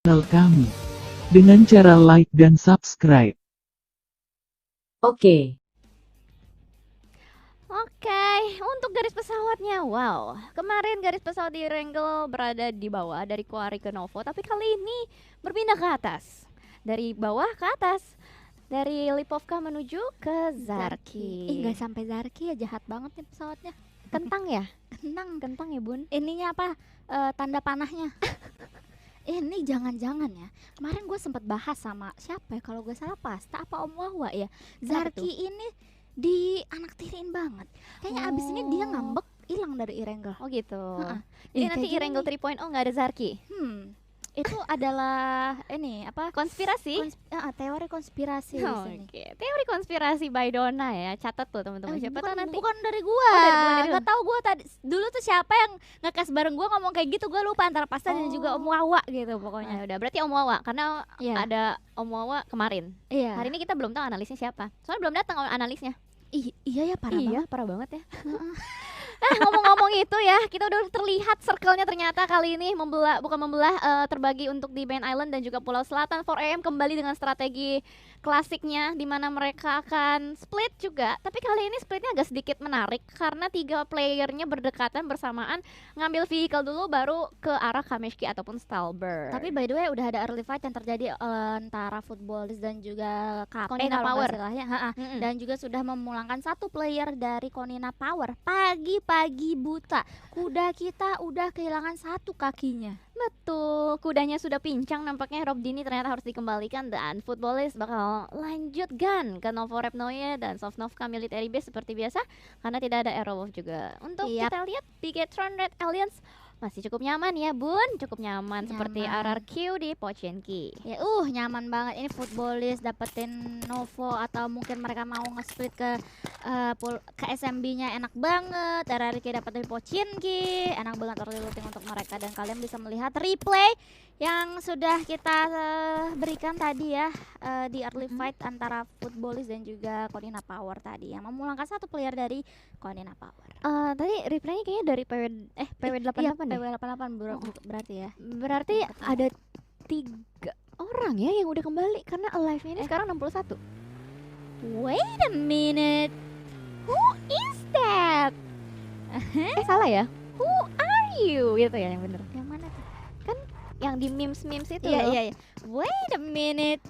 channel kami dengan cara like dan subscribe. Oke. Oke, untuk garis pesawatnya, wow. Kemarin garis pesawat di Wrangell berada di bawah dari Quarry ke Novo, tapi kali ini berpindah ke atas. Dari bawah ke atas. Dari Lipovka menuju ke Zarki. Nggak sampai Zarki ya, jahat banget nih pesawatnya. Kentang ya? Kentang ya, Bun. ininya apa, tanda panahnya. Ini jangan-jangan ya, kemarin gue sempat bahas sama siapa ya, kalau gue salah Pasta apa Om Wawa ya, Zarki ini dianaktirin banget. Kayaknya abis ini dia ngambek hilang dari Wrangell. Oh gitu. Ini Jadi nanti Wrangell 3.0 nggak ada Zarki. Itu adalah ini apa, Konspirasi? teori konspirasi di sini. Oke, teori konspirasi by Donna ya. Catat tuh teman-teman. Siapa tahu nanti. Bukan dari gua. dari lu. Nggak tahu gua tadi dulu tuh siapa yang ngekas bareng gua ngomong kayak gitu, gua lupa antara Pasta dan juga Om Wawa gitu pokoknya. Udah, berarti Om Wawa karena Iya. ada Om Wawa kemarin. Iya. Hari ini kita belum tahu analisnya siapa. Soalnya belum datang analisnya. Iya ya, parah banget. Parah banget ya. Ngomong-ngomong itu ya, kita udah terlihat circle-nya ternyata kali ini terbagi untuk di Band Island dan juga Pulau Selatan. 4AM kembali dengan strategi klasiknya di mana mereka akan split juga. Tapi kali ini splitnya agak sedikit menarik karena 3 playernya berdekatan bersamaan, ngambil vehicle dulu baru ke arah Kameshki ataupun Stalber. Tapi by the way udah ada early fight yang terjadi antara Footballers dan juga KP Konina kalau Power. nggak salah ya. Dan juga sudah memulangkan 1 player dari Konina Power. Pagi-pagi buta, kuda kita udah kehilangan 1 kakinya. Betul, kudanya sudah pincang nampaknya. Rob Dini ternyata harus dikembalikan dan Footballers bakal lanjut gun ke Novo Repnoye dan Sovnovka Military Base seperti biasa karena tidak ada Aerowolf juga. Untuk kita lihat Bigetron Red Alliance masih cukup nyaman ya Bun, cukup nyaman seperti RRQ di Pochenki. Ya nyaman banget ini Footballers dapetin Novo atau mungkin mereka mau nge-split ke SMB-nya enak banget. RRQ dapetin Pochenki, enak banget early looting untuk mereka. Dan kalian bisa melihat replay yang sudah kita berikan tadi ya di early fight antara Footballers dan juga Konina Power tadi yang memulangkan 1 player dari Konina Power. Tadi replaynya kayaknya dari PW88 iya, PW88 berarti ya. Berarti ada 3 orang ya yang udah kembali karena alive-nya ini sekarang 61. Wait a minute. Who is that? Salah ya? Who are you? Gitu ya yang bener. Yang mana tuh? Kan yang di memes itu Iya loh. iya. Wait a minute.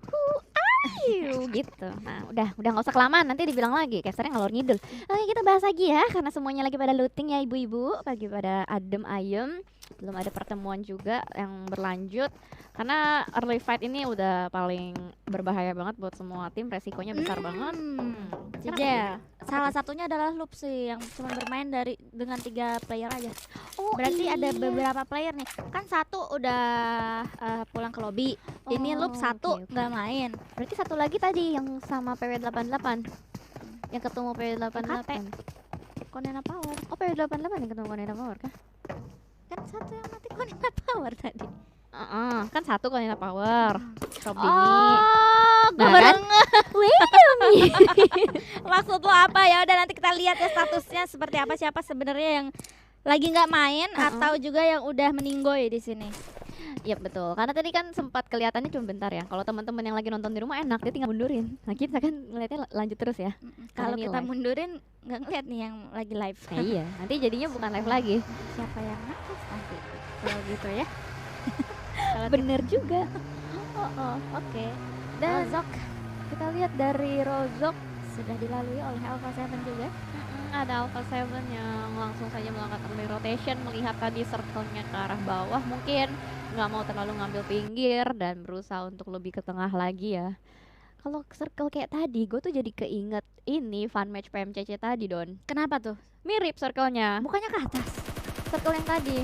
Who are you? Gitu. Nah, udah nggak usah kelamaan nanti dibilang lagi casternya ngalor ngidul. Oke, kita bahas lagi ya karena semuanya lagi pada looting ya ibu-ibu, lagi pada adem ayem. Belum ada pertemuan juga yang berlanjut karena early fight ini udah paling berbahaya banget buat semua tim, resikonya besar banget. Iya. Salah satunya adalah Loop sih yang cuma bermain dengan 3 player aja. Berarti ada beberapa player nih. Kan 1 udah pulang ke lobby. Ini Loop 1 nggak main. Berarti 1 lagi tadi yang sama PW88. Yang ketemu PW88. Konina Power. Oh, PW88 yang ketemu Konina Power kah? Kan 1 yang mati Konina Power tadi. Kan 1 Konina Power. Rob Dini. Gue Nah, baru kan? maksud lo apa ya? Udah nanti kita lihat ya statusnya seperti apa, siapa sebenarnya yang lagi nggak main atau juga yang udah meninggoy di sini. Iya betul, karena tadi kan sempat kelihatannya cuma bentar ya. Kalau teman-teman yang lagi nonton di rumah enak, dia tinggal mundurin. Nah kita kan ngeliatnya lanjut terus ya. Kalau ini kita live. mundurin nggak ngeliat nih yang lagi live. Iya, nanti jadinya bukan live lagi. Siapa yang nangis nanti? Kalau gitu ya. Bener juga. Oke. Dan Rozok kita lihat dari Rozok sudah dilalui oleh Alpha 7 juga. ada Alpha 7 yang langsung saja melakukan early rotation, melihat tadi circle-nya ke arah bawah, mungkin nggak mau terlalu ngambil pinggir dan berusaha untuk lebih ke tengah lagi ya. Kalau circle kayak tadi, gue tuh jadi keinget ini fun match PMCC tadi Don. Kenapa tuh? Mirip circle-nya. Bukannya ke atas? Circle yang tadi,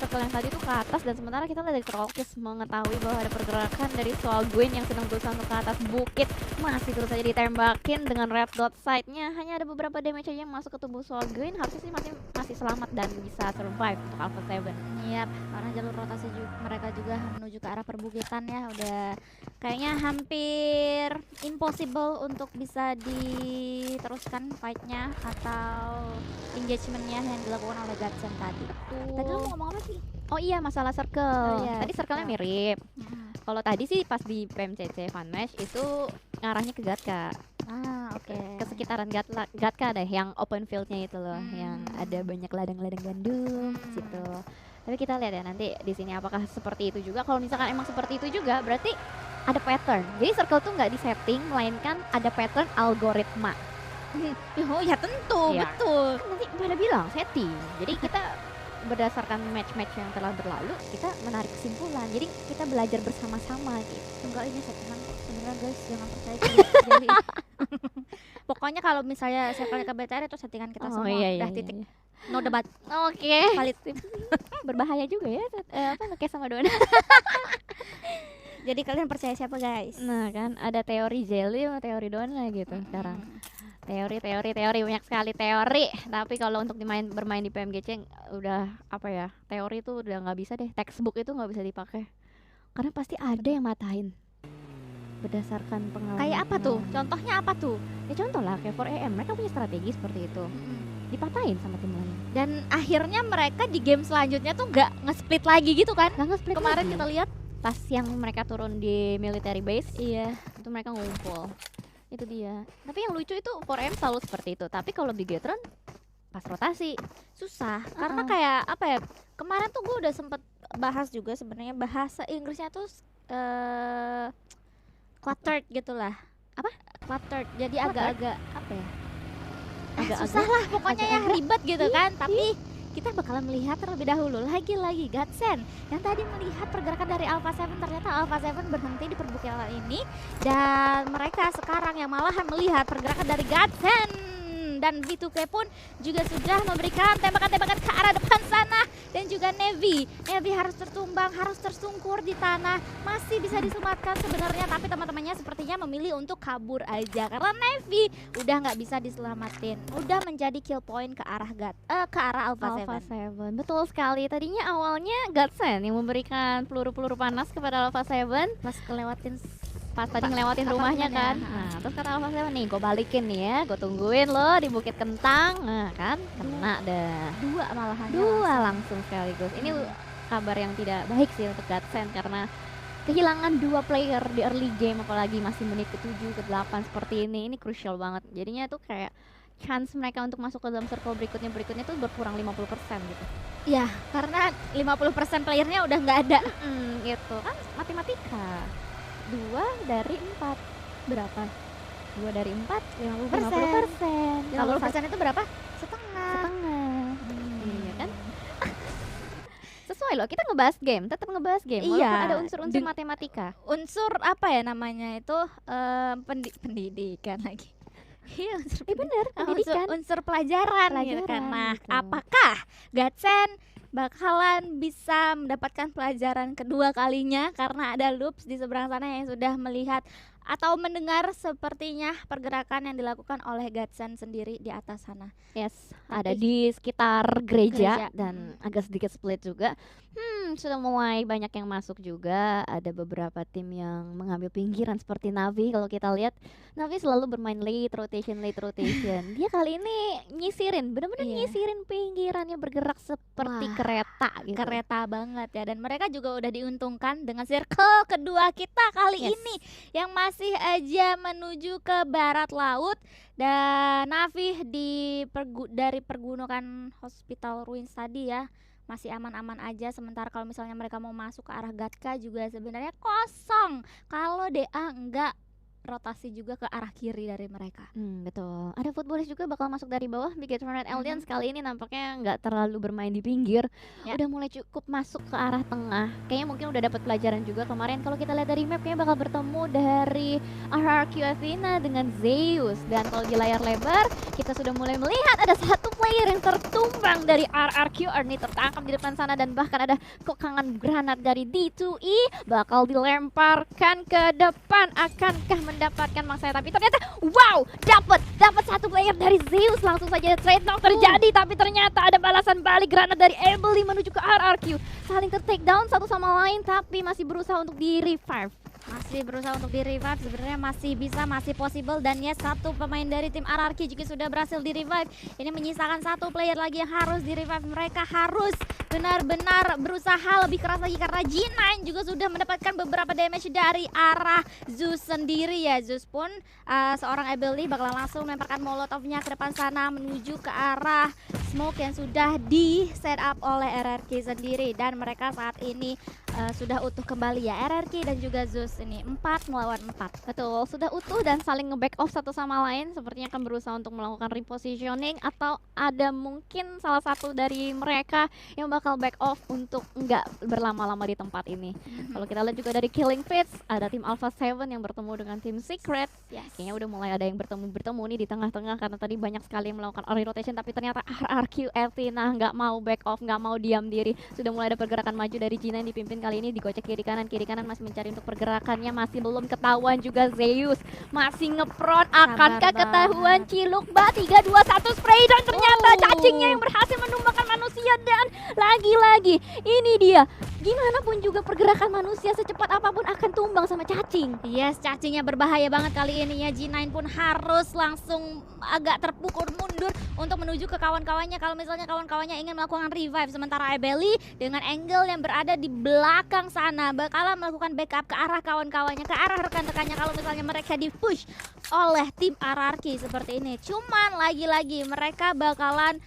circle yang tadi tuh ke atas dan sementara kita dari Trollkiss mengetahui bahwa ada pergerakan dari Swalgwyn yang sedang berusaha untuk ke atas bukit, masih terus saja ditembakin dengan red dot sight-nya. Hanya ada beberapa damage aja yang masuk ke tubuh Swalgwyn, harusnya sih masih selamat dan bisa survive untuk Alpha 7. Iya, karena jalur rotasi mereka juga menuju ke arah perbukitan ya, udah kayaknya hampir impossible untuk bisa diteruskan fightnya atau engagementnya yang dilakukan oleh Godsend tadi. Tadi lo mau ngomong apa sih? Oh iya, masalah circle. Oh iya, Tadi circle-nya circle. mirip. Kalau tadi sih pas di PMCC Fun Match itu ngarahnya ke Gatka. Ah, oke. Ke sekitaran Gatka deh, yang open field-nya itu loh, yang ada banyak ladang-ladang gandum situ. Tapi kita lihat ya nanti di sini apakah seperti itu juga. Kalau misalkan emang seperti itu juga, berarti ada pattern. Jadi circle tuh nggak disetting, melainkan ada pattern algoritma. Oh ya tentu, Iya. betul. Nanti pada bilang setting. Jadi kita berdasarkan match-match yang telah berlalu, kita menarik kesimpulan. Jadi kita belajar bersama-sama gitu. Enggak, ini settingan kok sebenarnya guys, jangan percaya jadi. Pokoknya kalau misalnya circle ke BTR itu settingan kita semua. Udah titik. No debat. Oke. Valid. Berbahaya juga ya nge-case sama Dona. Jadi kalian percaya siapa guys? Nah kan ada teori Jelly sama teori Dona gitu sekarang. Teori banyak sekali teori. Tapi kalau untuk bermain di PMGC udah apa ya? Teori itu udah nggak bisa deh. Textbook itu nggak bisa dipakai. Karena pasti ada yang matahin. Berdasarkan pengalaman. Kayak apa tuh? Contohnya apa tuh? Ya contoh lah kayak 4AM mereka punya strategi seperti itu. Dipatahin sama tim lain. Dan akhirnya mereka di game selanjutnya tuh nggak nge-split lagi gitu kan? Nggak nge-split Kemarin lagi. kita lihat. Pas yang mereka turun di military base, Iya. itu mereka ngumpul. Itu dia. Tapi yang lucu itu 4M selalu seperti itu. Tapi kalau Bigetron pas rotasi Susah karena kayak apa ya? Kemarin tuh gue udah sempet bahas juga sebenarnya bahasa Inggrisnya tuh cluttered gitulah. Apa? Cluttered. Jadi Cluttered? agak-agak apa ya? Agak-agak- susah lah pokoknya yang agak-agak. ribet gitu kan. Tapi kita bakalan melihat terlebih dahulu lagi Godsend yang tadi melihat pergerakan dari Alpha 7. Ternyata Alpha 7 berhenti di perbukitan ini dan mereka sekarang yang malahan melihat pergerakan dari Godsend. Dan V2K pun juga sudah memberikan tembakan-tembakan ke arah depan sana. Dan juga Navy harus tertumbang, harus tersungkur di tanah. Masih bisa diselamatkan sebenarnya, tapi teman-temannya sepertinya memilih untuk kabur aja karena Navy udah nggak bisa diselamatin. Udah menjadi kill point ke arah ke arah Alpha 7. Betul sekali. Tadinya awalnya Godsend yang memberikan peluru-peluru panas kepada Alpha 7 Pas kelewatin pas tadi ngelewatin rumahnya kan. apartemennya. Nah, terus kata Alpha 7 nih, gue balikin nih ya, gue tungguin lo di Bukit Kentang. Nah kan, kena dah. dua malahan. Dua langsung sekaligus. Ini kabar yang tidak baik sih untuk Godsend karena kehilangan dua player di early game, apalagi masih menit ke-7, ke-8 seperti ini crucial banget. Jadinya tuh kayak chance mereka untuk masuk ke dalam circle berikutnya tuh berkurang 50% gitu. Ya, karena 50% playernya udah nggak ada. Gitu kan matematika. 2 dari 4 berapa? 2 dari 4 50%. Kalau 50% itu berapa? Setengah. setengah. Iya kan? Sesuai loh, kita ngebahas game, tetap ngebahas game walaupun Iya, ada unsur-unsur den- matematika. Unsur apa ya namanya itu pendidikan lagi. Iya, unsur Bener, pendidikan. unsur pelajaran gitu kan. Pelajaran, Nah, gitu. apakah Godsend bakalan bisa mendapatkan pelajaran kedua kalinya karena ada Loops di seberang sana yang sudah melihat atau mendengar sepertinya pergerakan yang dilakukan oleh Godsend sendiri di atas sana. Yes, Tapi- ada di sekitar gereja Gereja, dan agak sedikit split juga. Sudah mulai banyak yang masuk juga. Ada beberapa tim yang mengambil pinggiran seperti Navi. Kalau kita lihat, Navi selalu bermain late rotation. Dia kali ini nyisirin, benar-benar Iya. nyisirin pinggirannya, bergerak seperti Wah, kereta gitu. Kereta banget ya, dan mereka juga udah diuntungkan dengan circle kedua kita kali Yes. ini yang masih aja menuju ke barat laut. Dan Navi dari pergunungan Hospital Ruins tadi ya masih aman-aman aja, sementara kalau misalnya mereka mau masuk ke arah Gatka juga sebenarnya kosong kalau DA enggak rotasi juga ke arah kiri dari mereka. Betul. Ada footballis juga bakal masuk dari bawah. Bigetron Red Alliance kali ini nampaknya nggak terlalu bermain di pinggir. Ya. Udah mulai cukup masuk ke arah tengah. Kayaknya mungkin udah dapat pelajaran juga kemarin. Kalau kita lihat dari map, kayaknya bakal bertemu dari RRQ Athena dengan Zeus. Dan kalau di layar lebar, kita sudah mulai melihat ada satu player yang tertumbang dari RRQ. Ernie tertangkap di depan sana dan bahkan ada kokangan granat dari D2E bakal dilemparkan ke depan. Akankah mendapatkan maksanya, tapi ternyata wow, dapat satu player dari Zeus, langsung saja trade knock terjadi, tapi ternyata ada balasan balik granat dari Ebony menuju ke RRQ, saling ke take down satu sama lain, tapi masih berusaha untuk di revive. Masih berusaha untuk di revive, sebenarnya masih bisa, masih possible. Dan ya, satu pemain dari tim RRQ juga sudah berhasil di revive. Ini menyisakan satu player lagi yang harus di revive. Mereka harus benar-benar berusaha lebih keras lagi karena G9 juga sudah mendapatkan beberapa damage dari arah Zeus sendiri ya. Zeus pun seorang Ebony bakal langsung melemparkan molotovnya ke depan sana menuju ke arah smoke yang sudah di set up oleh RRQ sendiri. Dan mereka saat ini sudah utuh kembali ya, RRQ dan juga Zeus ini 4 melawan 4. Betul, sudah utuh dan saling nge-back off satu sama lain. Sepertinya akan berusaha untuk melakukan repositioning, atau ada mungkin salah satu dari mereka yang bakal back off untuk nggak berlama-lama di tempat ini. Kalau kita lihat juga dari Killing Fields, ada tim Alpha 7 yang bertemu dengan tim Secret. Yes. Kayaknya udah mulai ada yang bertemu nih di tengah-tengah, karena tadi banyak sekali yang melakukan early rotation, tapi ternyata RRQ Athena nggak mau back off, nggak mau diam diri. Sudah mulai ada pergerakan maju dari G9 dipimpin kali ini, digocek kiri kanan masih mencari untuk pergerakannya, masih belum ketahuan juga Zeus masih ngepron. Akankah ketahuan Ciluk Mbak? 3, 2, 1 spray, dan ternyata cacingnya yang berhasil menumbangkan manusia. Dan lagi-lagi ini dia, gimana pun juga pergerakan manusia secepat apapun akan tumbang sama cacing. Yes, cacingnya berbahaya banget kali ini ya. G9 pun harus langsung agak terpukul mundur untuk menuju ke kawan-kawannya kalau misalnya kawan-kawannya ingin melakukan revive. Sementara Ebeli dengan angle yang berada di belakang sana bakalan melakukan backup ke arah kawan-kawannya, ke arah rekan-rekannya kalau misalnya mereka di-push oleh tim RRQ seperti ini. Cuman lagi-lagi mereka bakalan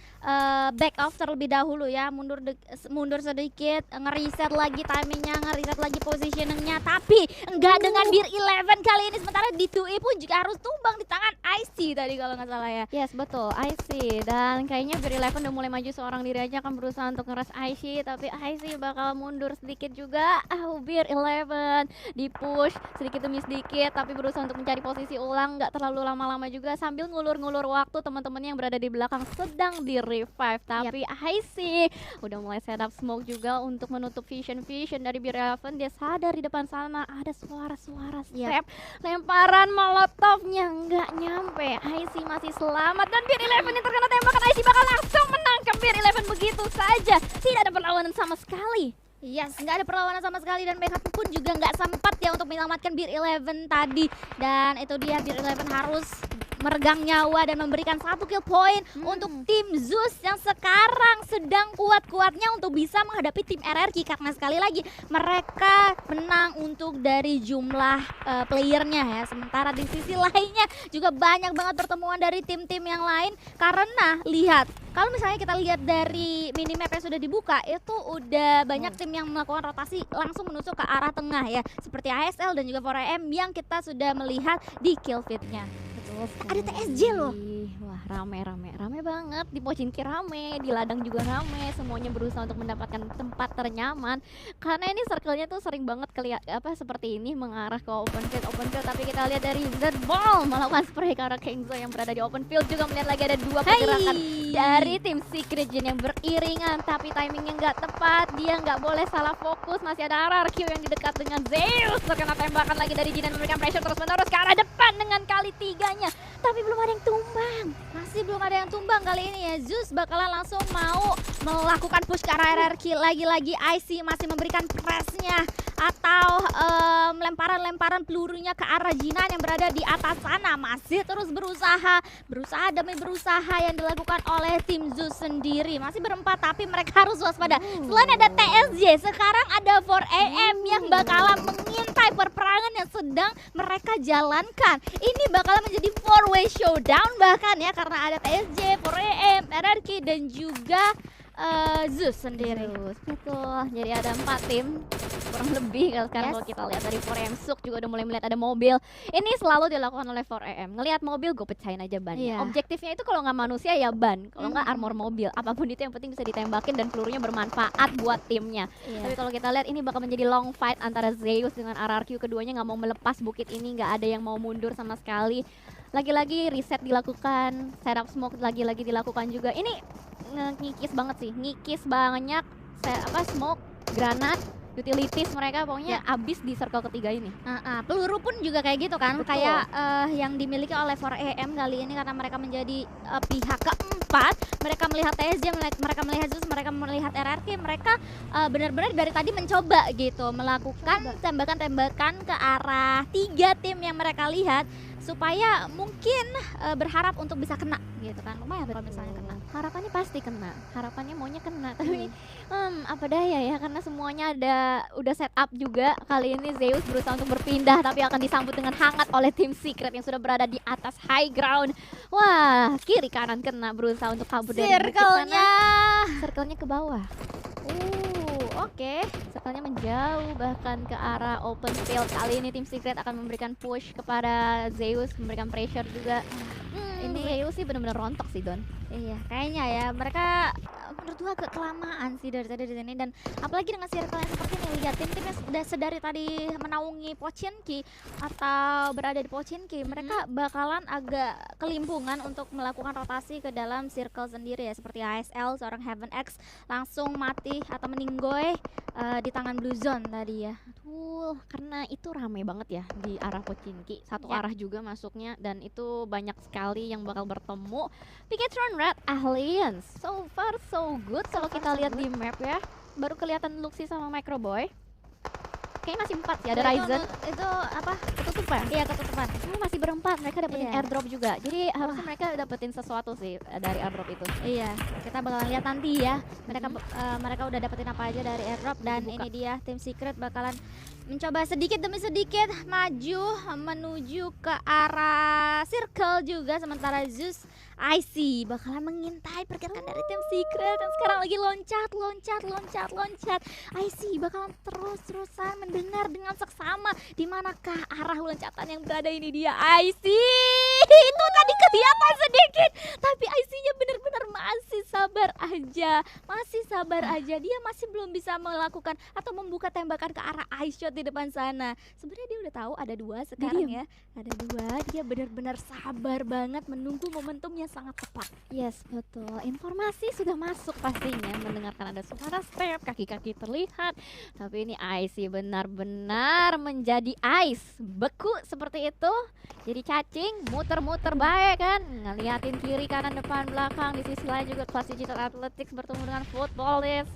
back off terlebih dahulu ya, mundur sedikit, ngeriset lagi timingnya, ngeriset lagi positioningnya, tapi enggak dengan Beer 11 kali ini. Sementara D2E pun juga harus tumbang di tangan IC tadi kalau nggak salah ya. Yes, betul, IC. Dan kayaknya Beer 11 udah mulai maju seorang diri aja, akan berusaha untuk ngeras IC, tapi IC bakal mundur sedikit juga. Beer 11 di push sedikit demi sedikit, tapi berusaha untuk mencari posisi ulang, nggak terlalu lama-lama juga sambil ngulur-ngulur waktu. Teman-temannya yang berada di belakang sedang di revive, tapi IC udah mulai setup smoke juga untuk menutup vision dari Beer 11. Dia sadar di depan sana ada suara-suara step, lemparan molotovnya nggak nyampe. IC masih selamat, dan Beer 11 yang terkena tembakan IC bakal langsung menangkap Beer 11 begitu saja. Tidak ada perlawanan sama sekali. Yes, nggak ada perlawanan sama sekali, dan backup pun juga nggak sempat ya untuk menyelamatkan Beer 11 tadi. Dan itu dia, Beer 11 harus meregang nyawa dan memberikan 1 kill point untuk tim Zeus yang sekarang sedang kuat-kuatnya untuk bisa menghadapi tim RRQ, karena sekali lagi mereka menang untuk dari jumlah playernya ya. Sementara di sisi lainnya juga banyak banget pertemuan dari tim-tim yang lain, karena lihat kalau misalnya kita lihat dari minimap yang sudah dibuka, itu udah banyak tim yang melakukan rotasi langsung menusuk ke arah tengah ya, seperti ASL dan juga 4AM yang kita sudah melihat di kill feed-nya. Ada TSJ loh. Wah, rame banget. Di Pochinki rame, di ladang juga rame. Semuanya berusaha untuk mendapatkan tempat ternyaman. Karena ini circle-nya tuh sering banget seperti ini mengarah ke open field. Tapi kita lihat dari Z-Ball melakukan spray ke arah Kingzo yang berada di open field. Juga melihat lagi ada 2 pergerakan dari tim Secret Gen yang beriringan, tapi timingnya nggak tepat. Dia nggak boleh salah fokus. Masih ada RRQ yang di dekat dengan Zeus. Terkena tembakan lagi dari Jinan, memberikan pressure terus-menerus ke arah depan dengan kali 3-nya. Tapi belum ada yang tumbang. Masih belum ada yang tumbang kali ini ya. Zeus bakalan langsung mau melakukan push ke arah RRQ. Lagi-lagi IC masih memberikan pressnya atau lemparan-lemparan pelurunya ke arah Jinan yang berada di atas sana. Masih terus berusaha demi berusaha yang dilakukan oleh tim Zeus sendiri. Masih berempat, tapi mereka harus waspada. Selain ada TSJ, sekarang ada 4AM yang bakalan mengintai perperangan yang sedang mereka jalankan. Ini bakalan menjadi 4-way showdown bahkan ya, karena ada TSJ, 4AM, RRQ dan juga Zeus sendiri. Betul, jadi ada 4 tim kurang lebih. Kalau kita lihat dari 4AM, Suk juga udah mulai melihat ada mobil. Ini selalu dilakukan oleh 4AM. Ngelihat mobil, gue pecahin aja bannya. Objektifnya itu kalau nggak manusia ya ban, kalau nggak armor mobil, apapun itu yang penting bisa ditembakin dan pelurunya bermanfaat buat timnya. Tapi kalau kita lihat ini bakal menjadi long fight antara Zeus dengan RRQ. Keduanya nggak mau melepas bukit ini, nggak ada yang mau mundur sama sekali. Lagi-lagi reset dilakukan, setup smoke lagi-lagi dilakukan juga. Ini ngikis banget sih, ngikis banyak smoke, granat, utilities mereka pokoknya abis di circle ketiga ini. Peluru pun juga kayak gitu kan, Betul. kayak yang dimiliki oleh 4AM kali ini karena mereka menjadi pihak keempat. Mereka melihat TSJ, mereka melihat Zeus, mereka melihat RRQ, mereka benar-benar dari tadi mencoba gitu melakukan tembakan-tembakan ke arah 3 tim yang mereka lihat supaya mungkin berharap untuk bisa kena gitu kan. Lumayan kalau misalnya kena. Harapannya pasti kena, harapannya maunya kena, tapi apa daya ya karena semuanya udah set up juga. Kali ini Zeus berusaha untuk berpindah tapi akan disambut dengan hangat oleh tim Secret yang sudah berada di atas high ground. Wah, kiri kanan kena, berusaha untuk kabur dari bukit Circle-nya. sana. Circle-nya ke bawah. Oke, circle-nya menjauh bahkan ke arah open field. Kali ini tim Secret akan memberikan push kepada Zeus, memberikan pressure juga. Ini Zeus sih benar-benar rontok sih, Don. Iya, kayaknya ya mereka menurut gua agak kelamaan sih dari tadi di sini, dan apalagi dengan circle yang seperti ini, lihat tim-tim yang sudah sedari tadi menaungi Pochinki atau berada di Pochinki, mereka bakalan agak kelimpungan untuk melakukan rotasi ke dalam circle sendiri ya, seperti ASL seorang Heaven X langsung mati atau meninggoy di tangan Blue Zone tadi ya. Betul, karena itu rame banget ya di arah Pochinki. Satu Ya. arah juga masuknya dan itu banyak sekali yang bakal bertemu. Piketron Red Alliance. So far so good kalau kita lihat di map ya. Baru kelihatan Luxy sama Microboy. Kayaknya masih 4 ya, ada Ryzen. Itu apa? Ketutupan. Iya, ketutupan. Masih berempat, mereka dapetin Iya. airdrop juga. Jadi harusnya mereka dapetin sesuatu sih dari airdrop itu. Iya, kita bakalan lihat nanti ya. Mereka udah dapetin apa aja dari airdrop, dan Dibuka. ini dia tim Secret bakalan mencoba sedikit demi sedikit maju menuju ke arah circle juga, sementara Zeus IC bakalan mengintai pergerakan dari tim Secret dan sekarang lagi loncat. IC bakalan terus-terusan mendengar dengan seksama di manakah arah loncatan yang berada. Ini dia IC. Itu tadi kelihatan sedikit, tapi IC-nya benar-benar masih sabar aja. Dia masih belum bisa melakukan atau membuka tembakan ke arah ice shot di depan sana. Sebenarnya dia udah tahu ada 2 sekarang ya. Ada 2, dia benar-benar sabar banget menunggu momentum yang sangat tepat. Yes, betul. Informasi sudah masuk pastinya, mendengarkan ada suara step, kaki-kaki terlihat. Tapi ini IC benar-benar menjadi ice, beku seperti itu. Jadi cacing, muter-muter baik kan, ngeliatin kiri, kanan, depan, belakang. Di sisi lain juga kelas digital athletics bertemu dengan footballist.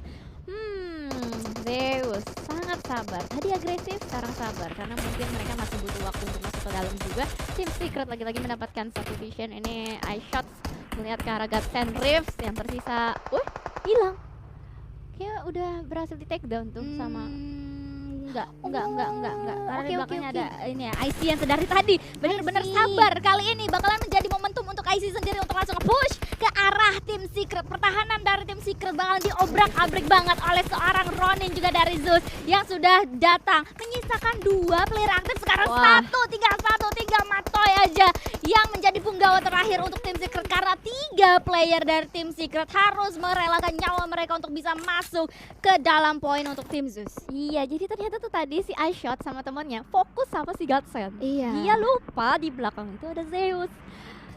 Zeus sangat sabar. Tadi agresif, sekarang sabar karena mungkin mereka masih butuh waktu untuk masuk ke dalam juga. Tim Secret lagi-lagi mendapatkan satu vision. Ini eye shots melihat ke arah Godsend Rifts yang tersisa. Hilang. Kayak udah berhasil di take down tuh sama. Enggak. Karena di Oke, belakangnya oke. ada ini ya, IC yang sedari tadi benar-benar IC. sabar. Kali ini bakalan menjadi momentum untuk IC sendiri untuk langsung push ke arah tim Secret. Pertahanan dari tim Secret bakalan diobrak-abrik banget oleh seorang Ronin juga dari Zeus yang sudah datang menyisakan 2 player aktif. Sekarang Wah. tinggal Matoy aja yang menjadi punggawa terakhir untuk tim Secret, karena 3 player dari tim Secret harus merelakan nyawa mereka untuk bisa masuk ke dalam poin untuk tim Zeus. Iya, jadi ternyata tuh tadi si eye shot sama temennya fokus sama si Godsend. Iya. Dia lupa di belakang itu ada Zeus.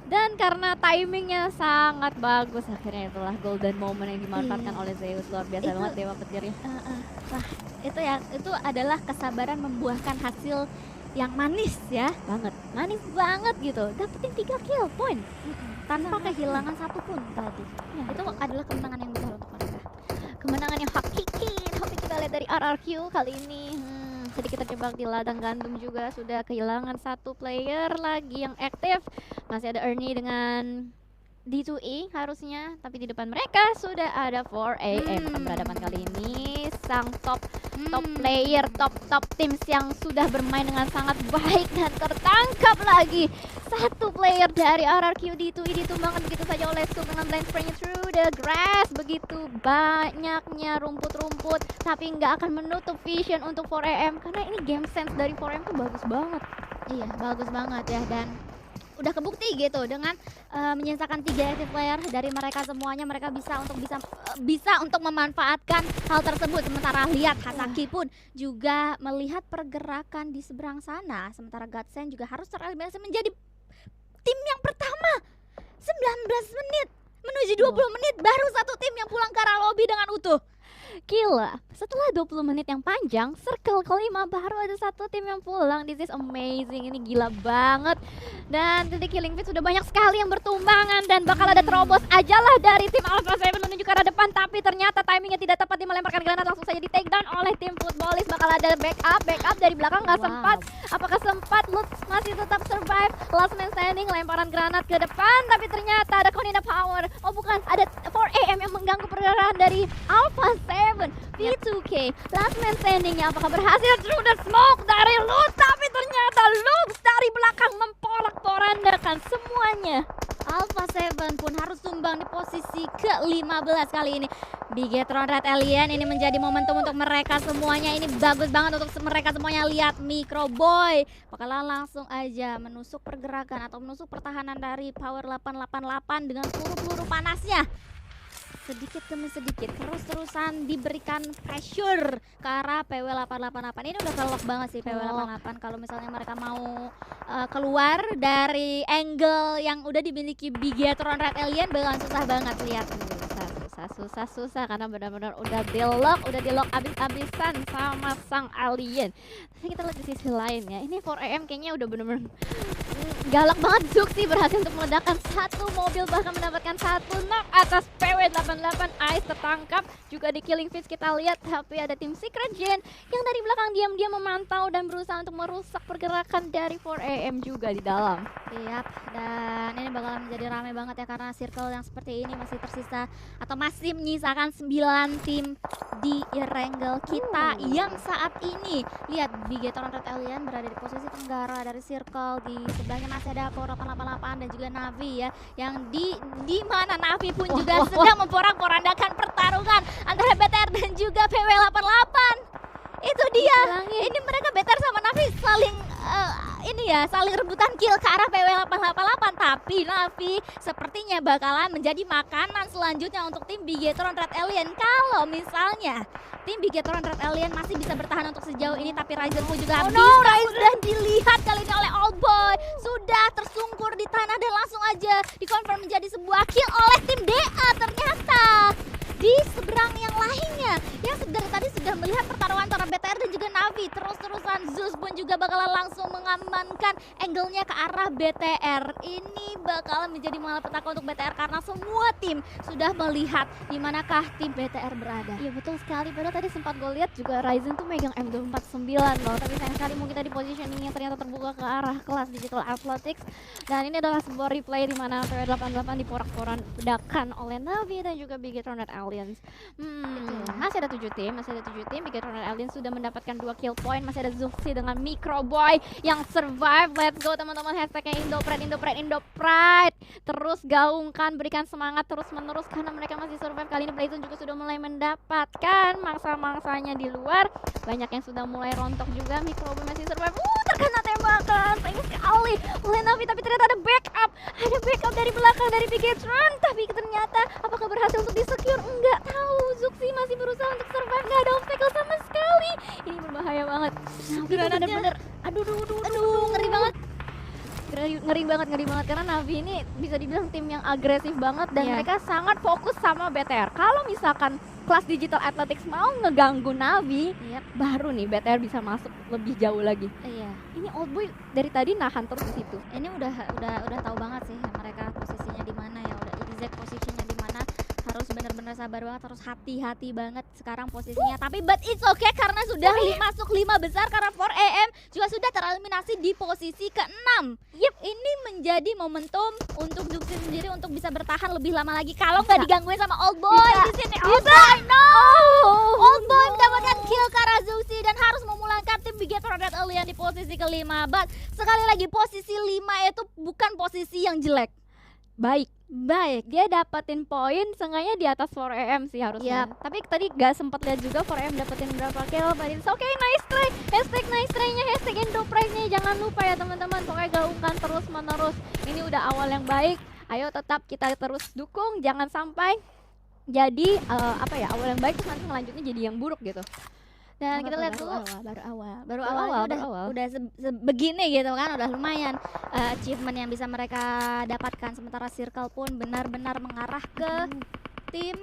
Dan karena timingnya sangat bagus, akhirnya itulah golden moment yang dimanfaatkan oleh Zeus. Luar biasa Itu- banget Dewa Petirnya. Wah, itu adalah kesabaran membuahkan hasil yang manis ya. Manis banget gitu. Dapetin 3 kill point Tanpa kehilangan satu pun tadi. Ya, Itu adalah kemenangan yang besar untuk mereka. kemenangan yang hakiki. Tapi kita lihat dari RRQ kali ini. Sedikit terjebak di ladang gandum juga, sudah kehilangan 1 player lagi yang aktif. Masih ada Ernie dengan D2E harusnya, tapi di depan mereka sudah ada 4AM. Berhadapan kali ini sang top player, top teams yang sudah bermain dengan sangat baik dan tertangkap lagi. 1 player dari RRQ D2E ditumbangkan begitu saja oleh Scoop dengan blind spraying through the grass. Begitu banyaknya rumput-rumput, tapi nggak akan menutup vision untuk 4AM karena ini game sense dari 4AM tuh bagus banget. Iya, bagus banget ya, dan udah kebukti gitu dengan menyisakan 3 active player dari mereka semuanya. Mereka bisa untuk memanfaatkan hal tersebut. Sementara lihat Hasaki pun juga melihat pergerakan di seberang sana. Sementara Godsend juga harus tereliminasi menjadi tim yang pertama. 19 menit menuju 20 menit baru 1 tim yang pulang ke arah lobby dengan utuh. Gila, setelah 20 menit yang panjang, circle kelima baru ada satu tim yang pulang. This is amazing, ini gila banget. Dan The Killing Fields sudah banyak sekali yang bertumbangan dan bakal ada terobos ajalah dari tim Alpha 7 menuju ke arah depan, tapi ternyata timingnya tidak tepat, dia melemparkan granat langsung saja di take down oleh tim Footballis. Bakal ada backup dari belakang, nggak sempat. Apakah sempat? Lutz masih tetap survive. Last man standing, lemparan granat ke depan, tapi ternyata ada Konina Power. Oh bukan, ada 4AM yang mengganggu pergerakan dari Alpha 7. P2K, last man standingnya apakah berhasil through the smoke dari Lutz, tapi ternyata Lutz dari belakang memporak-porandakan semuanya. Alpha 7 pun harus tumbang di posisi ke-15 kali ini. Bigetron Red Alien ini menjadi momentum untuk mereka semuanya. Ini bagus banget untuk mereka semuanya. Lihat Microboy bakalan langsung aja menusuk pergerakan atau menusuk pertahanan dari Power 888 dengan peluru-peluru panasnya. Sedikit demi sedikit terus-terusan diberikan pressure ke arah PW888. Ini udah kelok banget sih PW88 kalau misalnya mereka mau keluar dari angle yang udah dimiliki Bigetron Red Alien bakalan susah banget. Lihat susah karena benar-benar udah di lock abis-abisan sama sang alien. Tapi kita lihat di sisi lain ya, ini 4AM kayaknya udah benar-benar galak banget. Zuxi berhasil untuk meledakkan satu mobil, bahkan mendapatkan satu knock atas PW88. Ice tertangkap juga di Killing Fields kita lihat, tapi ada tim Secret Gen yang dari belakang diam-diam memantau dan berusaha untuk merusak pergerakan dari 4AM juga di dalam. Yap, dan ini bakalan menjadi ramai banget ya karena circle yang seperti ini masih tersisa atau masih menyisakan 9 tim di Erangel kita yang saat ini. Lihat Bigetron Red Alien berada di posisi tenggara dari circle, di sebelahnya masih ada Power 888 dan juga Navi ya, yang di mana Navi pun juga sedang memporak-porandakan pertarungan antara BTR dan juga PW88. Itu dia. Ini mereka BTR sama Navi saling saling rebutan kill ke arah PW888, tapi Navi sepertinya bakalan menjadi makanan selanjutnya untuk tim Bigetron Red Alien. Kalau misalnya tim Bigetron Red Alien masih bisa bertahan untuk sejauh ini, tapi Ryzen pun juga sudah dilihat kali ini oleh Old Boy, sudah tersungkur di tanah dan langsung aja dikonfirm menjadi sebuah kill oleh tim DA. Ternyata di seberang yang lainnya yang tadi sudah melihat pertarungan antara BTR dan juga Navi, terus-terusan Zeus pun juga bakalan langsung mengamankan angle-nya ke arah BTR. Ini bakalan menjadi malapetaka untuk BTR karena semua tim sudah melihat di manakah tim BTR berada. Iya betul sekali, padahal tadi sempat gue lihat juga Ryzen tuh megang M249 loh, tapi sayang sekali mungkin tadi positioningnya ternyata terbuka ke arah kelas Digital Athletics. Dan ini adalah sebuah replay di mana PW88 diporak-porandakan oleh Navi dan juga Bigetron Red Aliens. Masih ada 7 tim, Bigetron Red Aliens sudah mendapatkan 2 kill point. Masih ada Zuxi dengan Microboy yang survive. Let's go teman-teman, hashtagnya Indopride. Terus gaungkan, berikan semangat terus-menerus karena mereka masih survive. Kali ini Blazon juga sudah mulai mendapatkan mangsa-mangsanya di luar. Banyak yang sudah mulai rontok juga. Microboy masih survive. Terkena tembakan sayang sekali oleh Navi, tapi ternyata ada backup dari belakang dari Bigetron. Tapi ternyata apakah berhasil untuk di-secure? Enggak tahu. Zuxi masih berusaha untuk survive, nggak ada obstacle sama sekali. Ini berbahaya banget. Navi bener-bener aduh ngeri banget. Ngeri banget karena Navi ini bisa dibilang tim yang agresif banget dan mereka sangat fokus sama BTR. Kalau misalkan kelas Digital Athletics mau ngeganggu Navi, baru nih BTR bisa masuk lebih jauh lagi. Ini Old Boy dari tadi nahan terus di situ. Ini udah tahu banget sih mereka posisinya di mana ya, udah exact posisinya di mana. Harus benar-benar sabar banget, harus hati-hati banget sekarang posisinya. Tapi but it's okay karena sudah masuk 5 besar karena 4AM juga sudah tereliminasi di posisi ke-6. Ini menjadi momentum untuk Zuxi sendiri untuk bisa bertahan lebih lama lagi kalau nggak digangguin sama Old Boy di sini. Old Boy mendapatkan kill ke arah Zuxi dan harus memulangkan tim Bigetron Red Alien di posisi ke-5. But sekali lagi posisi 5 itu bukan posisi yang jelek. Baik, dia dapetin poin seenggaknya di atas 4AM sih harusnya. Tapi tadi gak sempet lihat juga 4AM dapetin berapa kill. But it's okay, nice try. Hashtag nice try-nya, hashtag Indopride-nya jangan lupa ya teman-teman. Pokoknya gaungkan terus menerus. Ini udah awal yang baik. Ayo tetap kita terus dukung, jangan sampai jadi awal yang baik terus nanti selanjutnya jadi yang buruk gitu. Dan kita lihat dulu baru awal udah begini gitu kan, udah lumayan achievement yang bisa mereka dapatkan. Sementara circle pun benar-benar mengarah ke tim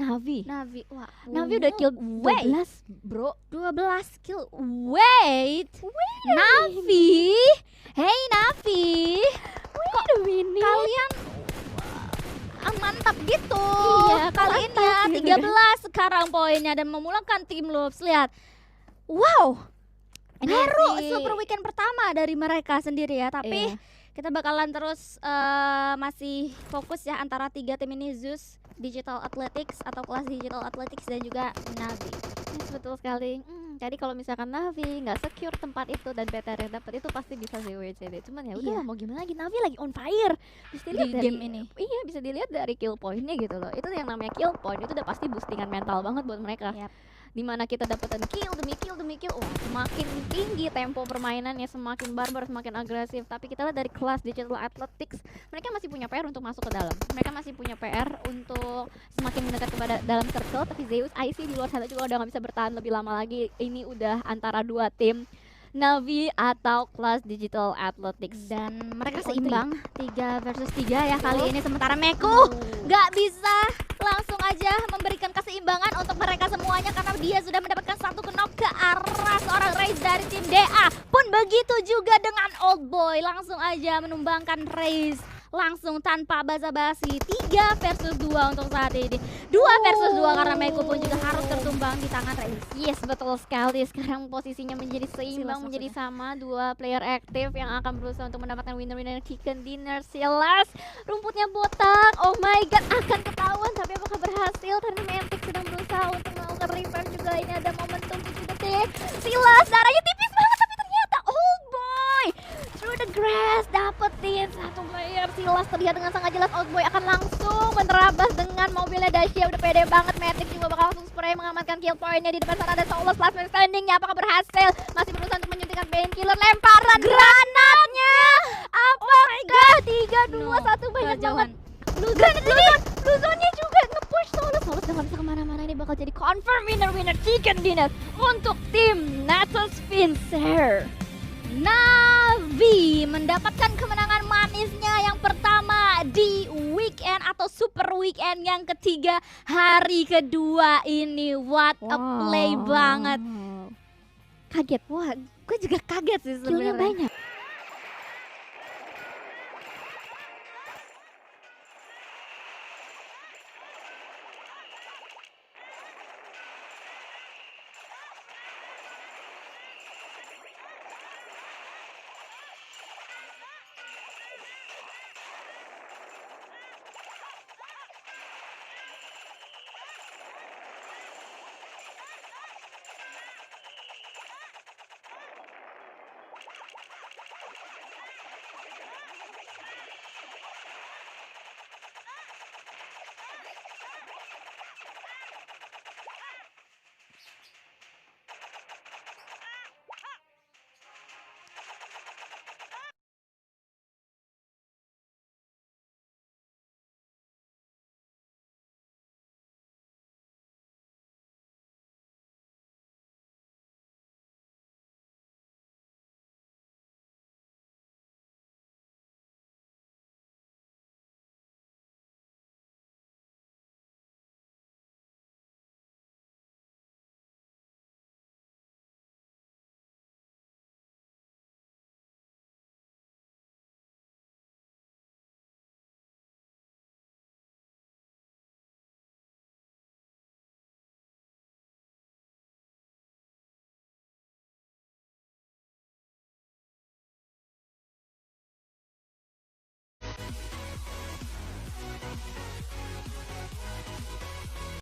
Navi. Navi. Wah, Navi udah kill wait. 12, bro. 12 kill. Wait. Navi. Hey Navi. Wait a minute. Kalian mantap gitu. Iya, kalian mantap ya gitu. 13 sekarang poinnya dan memulangkan tim Loops. Lihat. Wow. Ini Baru sih- super weekend pertama dari mereka sendiri ya, tapi Iya. kita bakalan terus masih fokus ya antara 3 tim ini, Zeus, Digital Athletics atau kelas Digital Athletics dan juga Navi. Yes, betul sekali. Jadi kalau misalkan Navi nggak secure tempat itu dan PTR yang dapat itu pasti bisa CWCD. Cuman ya udah Iya. mau gimana lagi, Navi lagi on fire. Bisa dilihat Di dari game ini. Iya, bisa dilihat dari kill point-nya gitu loh. Itu yang namanya kill point itu udah pasti boostingan mental banget buat mereka. Yap. Dimana kita dapetin kill demi kill demi kill, wah semakin tinggi tempo permainannya, semakin barbar, semakin agresif. Tapi kita lihat dari kelas Digital Athletics, mereka masih punya PR untuk masuk ke dalam. Mereka masih punya PR untuk semakin mendekat kepada dalam circle. Tapi Zeus, IC di luar sana juga udah nggak bisa bertahan lebih lama lagi. Ini udah antara dua tim, Navi atau kelas Digital Athletics. Dan mereka On seimbang 3 versus 3 ya kali Betul. ini, sementara Meku nggak bisa langsung aja memberikan keseimbangan untuk mereka semuanya karena dia sudah mendapatkan satu knock ke arah seorang Raze dari tim DA. Pun begitu juga dengan Old Boy, langsung aja menumbangkan Raze langsung tanpa basa-basi. 3 versus 2 untuk saat ini. 2 versus 2 karena Meku pun juga harus tertumbang di tangan Raze. Yes, betul sekali. Sekarang posisinya menjadi seimbang, Silas menjadi maksudnya. sama. Dua player aktif yang akan berusaha untuk mendapatkan winner-winner chicken dinner. Silas, rumputnya botak. Oh my god, akan ketahuan. Tapi apakah berhasil? Karena Mantic sedang berusaha untuk melakukan revive juga. Ini ada momentum 7 detik. Silas, darahnya tipis banget. Tapi ternyata Old Boy through the grass dapetin satu player. Silas terlihat dengan sangat jelas. Old Boy akan langsung menerabas dengan mobilnya Dasya. Udah pede banget. Matic juga bakal langsung spray mengamankan kill point-nya. Di depan sana ada Solus last man standing-nya. Apakah berhasil? Masih berusaha untuk menyuntikkan painkiller. Lemparan granatnya. Apakah 3-2-1 banyak banget. Luzonnya juga nge-push Solus. Solus udah gak bisa kemana-mana. Ini bakal jadi confirm winner chicken dinner untuk tim Natus Fincer. Navi mendapatkan kemenangan manisnya yang pertama di weekend atau super weekend yang ketiga hari kedua ini. What a play banget. Kaget. Wah, gue juga kaget sih Killnya sebenarnya. banyak.